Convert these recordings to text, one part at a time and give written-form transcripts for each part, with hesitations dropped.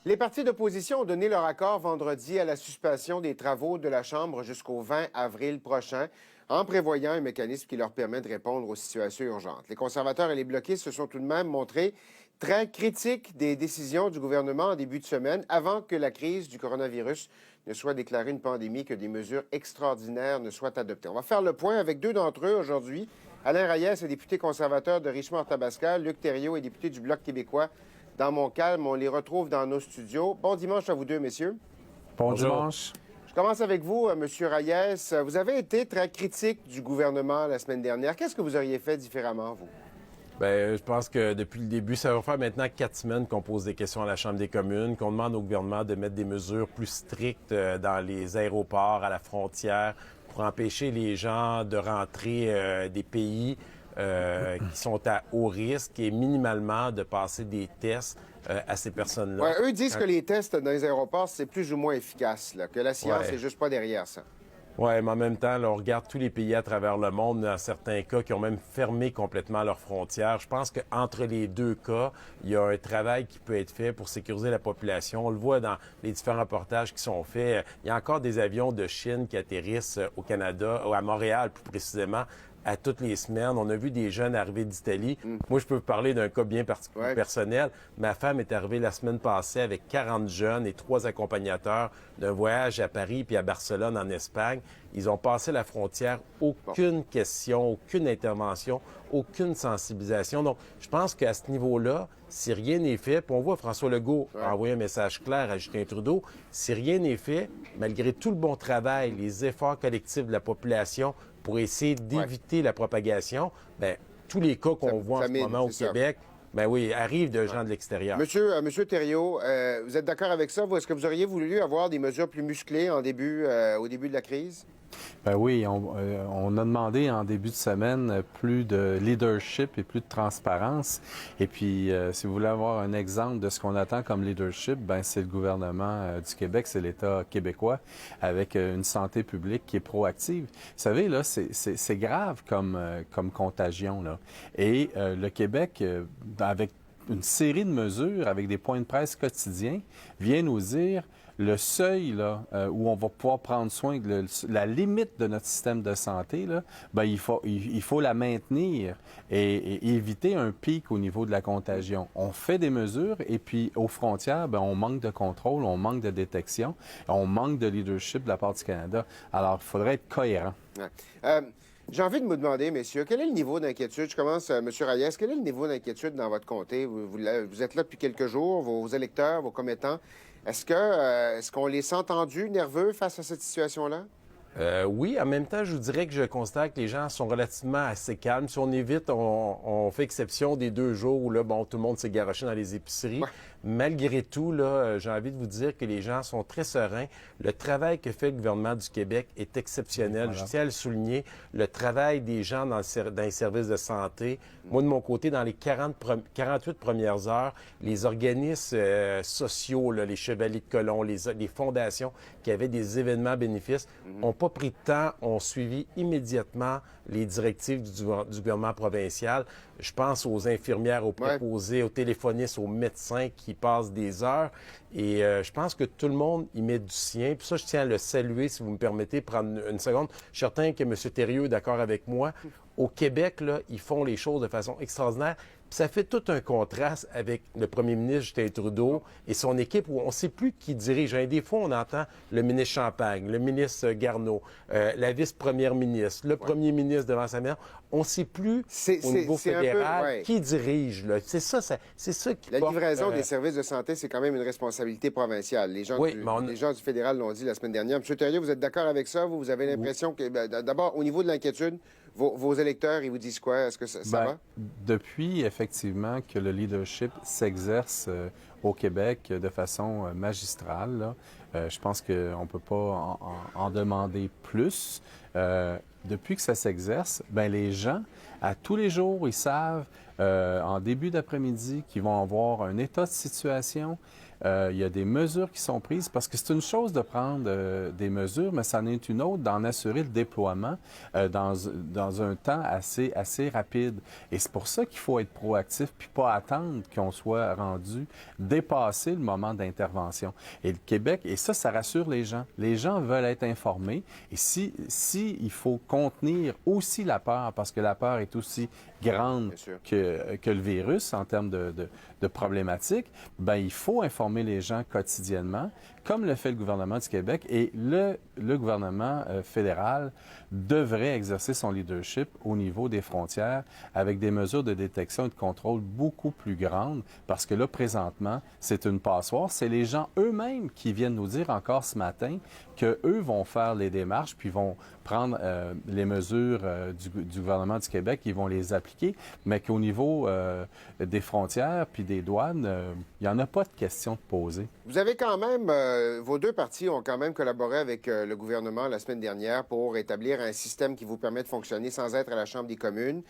Les partis d'opposition ont donné leur accord vendredi à la suspension des travaux de la Chambre jusqu'au 20 avril prochain, en prévoyant un mécanisme qui leur permet de répondre aux situations urgentes. Les conservateurs et les bloquistes se sont tout de même montrés très critiques des décisions du gouvernement en début de semaine, avant que la crise du coronavirus ne soit déclarée une pandémie, que des mesures extraordinaires ne soient adoptées. On va faire le point avec deux d'entre eux aujourd'hui. Alain Reyes est député conservateur de Richmond-Arthabasca, Luc Thériault est député du Bloc québécois dans Montcalm. On les retrouve dans nos studios. Bon dimanche à vous deux, messieurs. Bon dimanche. Je commence avec vous, M. Reyes. Vous avez été très critique du gouvernement la semaine dernière. Qu'est-ce que vous auriez fait différemment, vous? Bien, je pense que depuis le début, ça va faire maintenant 4 semaines qu'on pose des questions à la Chambre des communes, qu'on demande au gouvernement de mettre des mesures plus strictes dans les aéroports, à la frontière, pour empêcher les gens de rentrer des pays qui sont à haut risque et minimalement de passer des tests à ces personnes-là. Ouais, eux disent que les tests dans les aéroports, c'est plus ou moins efficace, là, que la science n'est juste pas derrière ça. Oui, mais en même temps, là, on regarde tous les pays à travers le monde, dans certains cas, qui ont même fermé complètement leurs frontières. Je pense qu'entre les deux cas, il y a un travail qui peut être fait pour sécuriser la population. On le voit dans les différents reportages qui sont faits. Il y a encore des avions de Chine qui atterrissent au Canada, ou à Montréal plus précisément, à toutes les semaines. On a vu des jeunes arriver d'Italie. Moi, je peux vous parler d'un cas bien personnel. Ma femme est arrivée la semaine passée avec 40 jeunes et 3 accompagnateurs d'un voyage à Paris puis à Barcelone, en Espagne. Ils ont passé la frontière, aucune question, aucune intervention, aucune sensibilisation. Donc, je pense qu'à ce niveau-là, si rien n'est fait, puis on voit François Legault envoyer un message clair à Justin Trudeau, si rien n'est fait, malgré tout le bon travail, les efforts collectifs de la population pour essayer d'éviter la propagation, bien, tous les cas qu'on voit en ce moment au Québec, ben oui, arrivent de gens de l'extérieur. Monsieur Thériault, vous êtes d'accord avec ça? Est-ce que vous auriez voulu avoir des mesures plus musclées au début de la crise? Ben oui, on a demandé en début de semaine plus de leadership et plus de transparence. Et puis, si vous voulez avoir un exemple de ce qu'on attend comme leadership, ben c'est le gouvernement du Québec, c'est l'État québécois, avec une santé publique qui est proactive. Vous savez, là, c'est grave comme contagion, là. Et le Québec, avec une série de mesures, avec des points de presse quotidiens, vient nous dire le seuil là, où on va pouvoir prendre soin de la limite de notre système de santé, là, ben, il faut la maintenir et éviter un pic au niveau de la contagion. On fait des mesures et puis aux frontières, ben, on manque de contrôle, on manque de détection, on manque de leadership de la part du Canada. Alors, il faudrait être cohérent. Ouais. J'ai envie de vous demander, messieurs, quel est le niveau d'inquiétude? Je commence, M. Reyes, quel est le niveau d'inquiétude dans votre comté? Vous êtes là depuis quelques jours, vos électeurs, vos commettants. Est-ce qu'on les sent tendus, nerveux face à cette situation-là? Oui, en même temps, je vous dirais que je constate que les gens sont relativement assez calmes. Si on évite, on fait exception des 2 jours où là, bon, tout le monde s'est garoché dans les épiceries. Ouais. Malgré tout, là, j'ai envie de vous dire que les gens sont très sereins. Le travail que fait le gouvernement du Québec est exceptionnel. Voilà. Je tiens à le souligner. Le travail des gens dans les services de santé. Moi, de mon côté, dans les 48 premières heures, les organismes sociaux, là, les Chevaliers de Colomb, les fondations qui avaient des événements bénéfices, ont pas pris de temps, ont suivi immédiatement les directives du gouvernement provincial. Je pense aux infirmières, aux préposés, aux téléphonistes, aux médecins qui passent des heures. Et je pense que tout le monde y met du sien. Puis ça, je tiens à le saluer, si vous me permettez, prendre une seconde. Je suis certain que M. Thériault est d'accord avec moi. Au Québec, là, ils font les choses de façon extraordinaire. Puis ça fait tout un contraste avec le premier ministre Justin Trudeau et son équipe où on ne sait plus qui dirige. Des fois, on entend le ministre Champagne, le ministre Garneau, la vice-première ministre, le premier ministre devant sa mère. On ne sait plus au niveau fédéral qui dirige. Là. C'est ça qui La livraison des services de santé, c'est quand même une responsabilité provinciale. Les gens du fédéral l'ont dit la semaine dernière. M. Thériault, vous êtes d'accord avec ça? Vous avez l'impression que, d'abord, au niveau de l'inquiétude, vos électeurs, ils vous disent quoi? Est-ce que ça va? Depuis, effectivement, que le leadership s'exerce au Québec de façon magistrale, là, je pense qu'on ne peut pas en demander plus. Depuis que ça s'exerce, ben les gens À tous les jours, ils savent, en début d'après-midi, qu'ils vont avoir un état de situation. Il y a des mesures qui sont prises parce que c'est une chose de prendre des mesures, mais ça en est une autre d'en assurer le déploiement dans un temps assez rapide. Et c'est pour ça qu'il faut être proactif puis pas attendre qu'on soit rendu, dépasser le moment d'intervention. Et le Québec, et ça rassure les gens. Les gens veulent être informés. Et si il faut contenir aussi la peur, parce que la peur est aussi grande que le virus en termes de problématiques, ben il faut informer les gens quotidiennement, comme le fait le gouvernement du Québec. Et le gouvernement fédéral devrait exercer son leadership au niveau des frontières avec des mesures de détection et de contrôle beaucoup plus grandes, parce que là, présentement, c'est une passoire. C'est les gens eux-mêmes qui viennent nous dire encore ce matin qu'eux vont faire les démarches, puis vont prendre les mesures du gouvernement du Québec, ils vont les appliquer, mais qu'au niveau des frontières puis des douanes, il n'y en a pas de question de poser. Vous avez quand même, vos deux partis ont quand même collaboré avec le gouvernement la semaine dernière pour établir un système qui vous permet de fonctionner sans être à la Chambre des communes.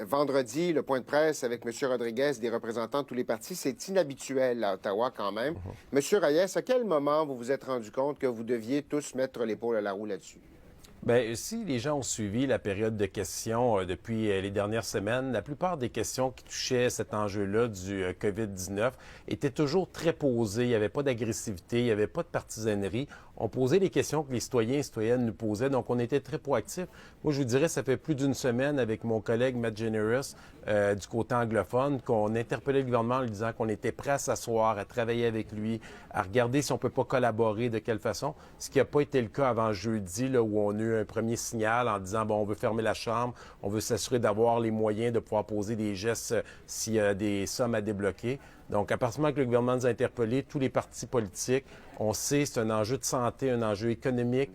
Vendredi, le point de presse avec M. Rodriguez, des représentants de tous les partis, c'est inhabituel à Ottawa quand même. M. Reyes, à quel moment vous vous êtes rendu compte que vous deviez tous mettre l'épaule à la roue là-dessus? Bien, si les gens ont suivi la période de questions depuis les dernières semaines, la plupart des questions qui touchaient cet enjeu-là du COVID-19 étaient toujours très posées. Il n'y avait pas d'agressivité, il n'y avait pas de partisanerie. On posait les questions que les citoyens et citoyennes nous posaient, donc on était très proactifs. Moi, je vous dirais, ça fait plus d'une semaine avec mon collègue Matt Generous du côté anglophone qu'on interpellait le gouvernement en lui disant qu'on était prêt à s'asseoir, à travailler avec lui, à regarder si on ne peut pas collaborer, de quelle façon, ce qui n'a pas été le cas avant jeudi, là, où on a eu un premier signal en disant, bon, on veut fermer la Chambre, on veut s'assurer d'avoir les moyens de pouvoir poser des gestes s'il y a des sommes à débloquer. Donc, à partir du moment que le gouvernement nous a interpellés, tous les partis politiques, on sait c'est un enjeu de santé, un enjeu économique,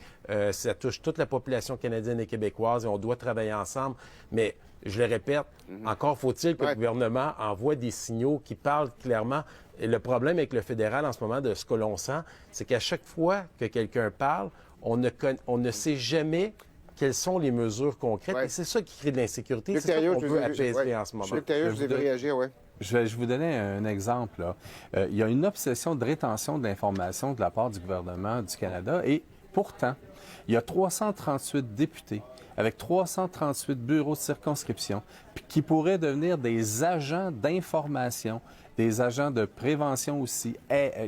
ça touche toute la population canadienne et québécoise et on doit travailler ensemble. Mais, je le répète, encore faut-il que le gouvernement envoie des signaux qui parlent clairement. Et le problème avec le fédéral en ce moment, de ce que l'on sent, c'est qu'à chaque fois que quelqu'un parle, on ne sait jamais quelles sont les mesures concrètes. Et c'est ça qui crée de l'insécurité. C'est ça qu'on veut apaiser en ce moment. Luc Thériault, je devais réagir, oui. Je vais vous donner un exemple. Là. Il y a une obsession de rétention de l'information de la part du gouvernement du Canada et pourtant, il y a 338 députés avec 338 bureaux de circonscription qui pourraient devenir des agents d'information, des agents de prévention aussi,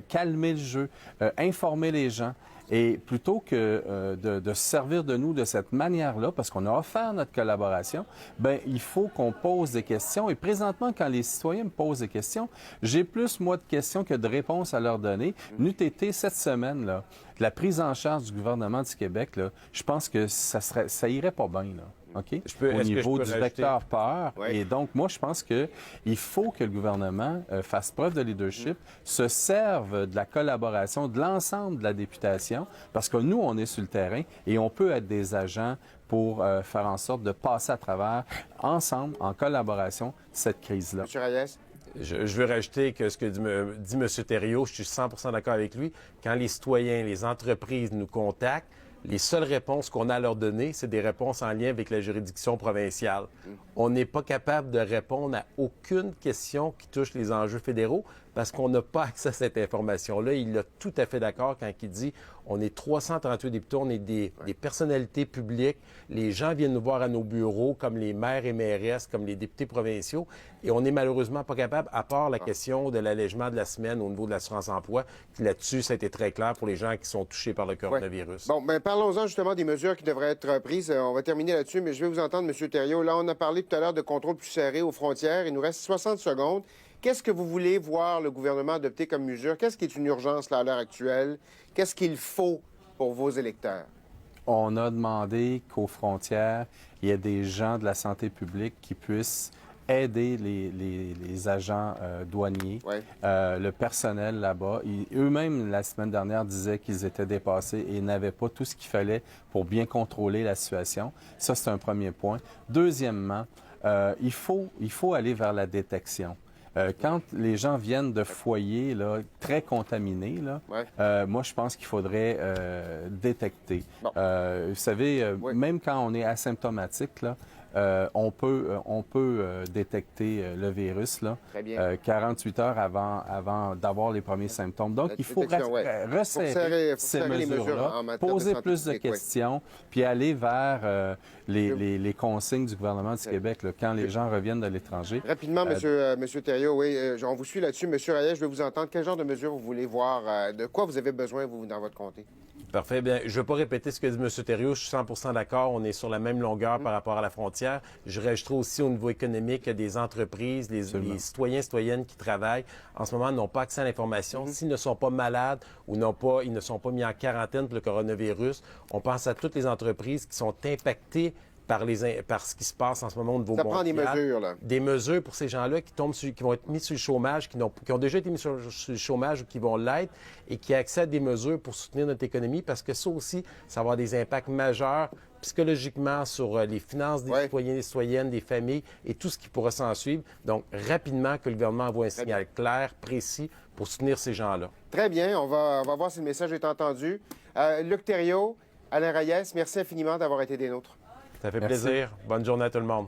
calmer le jeu, informer les gens. Et plutôt que de se servir de nous de cette manière-là, parce qu'on a offert notre collaboration, bien, il faut qu'on pose des questions. Et présentement, quand les citoyens me posent des questions, j'ai plus, moi, de questions que de réponses à leur donner. N'eût été cette semaine, là, la prise en charge du gouvernement du Québec, là, je pense que ça irait pas bien, là. OK? Au niveau du vecteur peur. Oui. Et donc, moi, je pense qu'il faut que le gouvernement fasse preuve de leadership, se serve de la collaboration de l'ensemble de la députation, parce que nous, on est sur le terrain et on peut être des agents pour faire en sorte de passer à travers, ensemble, en collaboration, cette crise-là. M. Reyes? Je veux rajouter que ce que dit M. Thériault, je suis 100% d'accord avec lui. Quand les citoyens, les entreprises nous contactent, les seules réponses qu'on a à leur donner, c'est des réponses en lien avec la juridiction provinciale. On n'est pas capable de répondre à aucune question qui touche les enjeux fédéraux parce qu'on n'a pas accès à cette information-là. Il est tout à fait d'accord quand il dit on est 338 députés, on est des personnalités publiques. Les gens viennent nous voir à nos bureaux, comme les maires et mairesses, comme les députés provinciaux, et on n'est malheureusement pas capable, à part la question de l'allègement de la semaine au niveau de l'assurance-emploi, qui là-dessus, ça a été très clair pour les gens qui sont touchés par le coronavirus. Bon, bien, parlons-en justement des mesures qui devraient être prises. On va terminer là-dessus, mais je vais vous entendre, M. Thériault. Là, on a parlé tout à l'heure de contrôle plus serré aux frontières. Il nous reste 60 secondes. Qu'est-ce que vous voulez voir le gouvernement adopter comme mesure? Qu'est-ce qui est une urgence là, à l'heure actuelle? Qu'est-ce qu'il faut pour vos électeurs? On a demandé qu'aux frontières, il y ait des gens de la santé publique qui puissent aider les agents douaniers, le personnel là-bas. Eux-mêmes, la semaine dernière, disaient qu'ils étaient dépassés et n'avaient pas tout ce qu'il fallait pour bien contrôler la situation. Ça, c'est un premier point. Deuxièmement, il faut aller vers la détection. Quand les gens viennent de foyers là, très contaminés, là, moi, je pense qu'il faudrait détecter. Bon. Vous savez, même quand on est asymptomatique, là, on peut détecter le virus là, Très bien. 48 heures avant d'avoir les premiers symptômes. Donc, il faut resserrer ces mesures-là, poser plus de questions, puis aller vers les consignes du gouvernement du Québec là, quand les gens reviennent de l'étranger. Rapidement, Monsieur Thériault, oui, on vous suit là-dessus. Monsieur Reyes, je vais vous entendre. Quel genre de mesures vous voulez voir? De quoi vous avez besoin, vous, dans votre comté? Parfait. Bien, je ne vais pas répéter ce que dit M. Thériault. Je suis 100 d'accord. On est sur la même longueur par rapport à la frontière. Je rajouterai aussi au niveau économique des entreprises, les citoyens, citoyennes qui travaillent en ce moment n'ont pas accès à l'information. S'ils ne sont pas malades ou ils ne sont pas mis en quarantaine pour le coronavirus, on pense à toutes les entreprises qui sont impactées par ce qui se passe en ce moment au niveau mondial. Ça prend des mesures, là. Des mesures pour ces gens-là qui vont être mis sur le chômage, qui ont déjà été mis sur le chômage ou qui vont l'être et qui accèdent à des mesures pour soutenir notre économie parce que ça aussi, ça va avoir des impacts majeurs psychologiquement sur les finances des citoyens, des citoyennes, des familles et tout ce qui pourra s'en suivre. Donc, rapidement, que le gouvernement envoie un signal clair, précis pour soutenir ces gens-là. Très bien. On va voir si le message est entendu. Luc Thériault, Alain Reyes, merci infiniment d'avoir été des nôtres. Ça fait plaisir. Bonne journée à tout le monde.